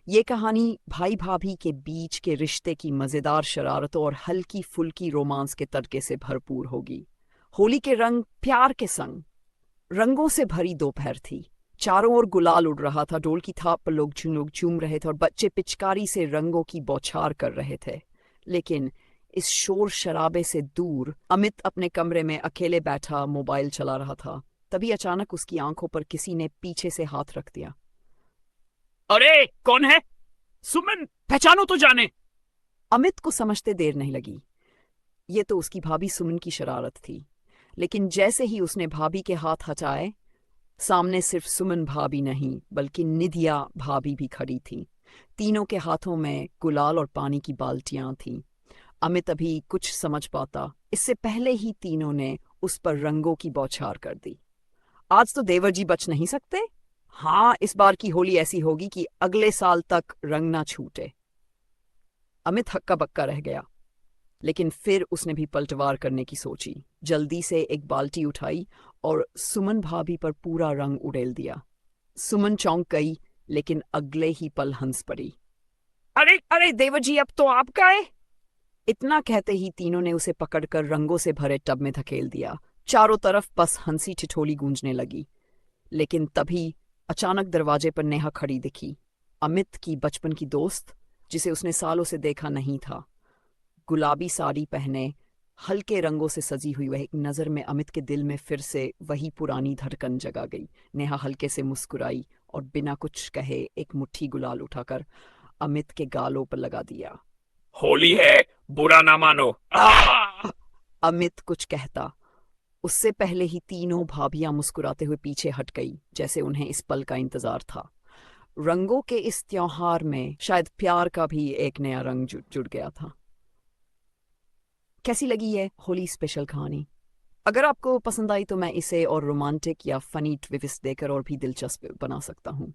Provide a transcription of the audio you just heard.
ये कहानी भाई भाभी के बीच के रिश्ते की मजेदार शरारतों और हल्की फुल्की रोमांस के तड़के से भरपूर होगी। होली के रंग प्यार के संग रंगों से भरी दोपहर थी। चारों ओर गुलाल उड़ रहा था, ढोल की थाप पर लोग झूम रहे थे और बच्चे पिचकारी से रंगों की बौछार कर रहे थे। लेकिन इस शोर शराबे से दूर अमित अपने कमरे में अकेले बैठा मोबाइल चला रहा था। तभी अचानक उसकी आंखों पर किसी ने पीछे से हाथ रख दिया। अरे कौन है? सुमन, पहचानो तो जाने। अमित को समझते देर नहीं लगी। ये तो उसकी भाभी सुमन की शरारत थी। लेकिन जैसे ही उसने भाभी के हाथ हटाए, सामने सिर्फ सुमन भाभी नहीं बल्कि निधिया भाभी भी खड़ी थी। तीनों के हाथों में गुलाल और पानी की बाल्टियां थीं। अमित अभी कुछ समझ पाता इससे पहले ही तीनों ने उस पर रंगों की बौछार कर दी। आज तो देवर जी बच नहीं सकते। हाँ, इस बार की होली ऐसी होगी कि अगले साल तक रंग ना छूटे। अमित हक्का बक्का रह गया, लेकिन फिर उसने भी पलटवार करने की सोची। जल्दी से एक बाल्टी उठाई और सुमन भाभी पर पूरा रंग उड़ेल दिया। सुमन चौंक गई, लेकिन अगले ही पल हंस पड़ी। अरे अरे देवर जी, अब तो आपका है। इतना कहते ही तीनों ने उसे पकड़कर रंगों से भरे टब में धकेल दिया। चारों तरफ बस हंसी ठिठोली गूंजने लगी। लेकिन तभी अचानक दरवाजे पर नेहा खड़ी दिखी। अमित की बचपन की दोस्त, जिसे उसने सालों से देखा नहीं था। गुलाबी साड़ी पहने, हल्के रंगों से सजी हुई वह एक नज़र में अमित के दिल में फिर से वही पुरानी धड़कन जगा गई। नेहा हल्के से मुस्कुराई और बिना कुछ कहे एक मुट्ठी गुलाल उठाकर अमित के गालों पर लगा दिया। होली है, बुरा ना मानो। अमित कुछ कहता, उससे पहले ही तीनों भाभियां मुस्कुराते हुए पीछे हट गई, जैसे उन्हें इस पल का इंतजार था। रंगों के इस त्योहार में शायद प्यार का भी एक नया रंग जुड़ गया था। कैसी लगी ये होली स्पेशल कहानी? अगर आपको पसंद आई तो मैं इसे और रोमांटिक या फनी ट्विस्ट देकर और भी दिलचस्प बना सकता हूँ।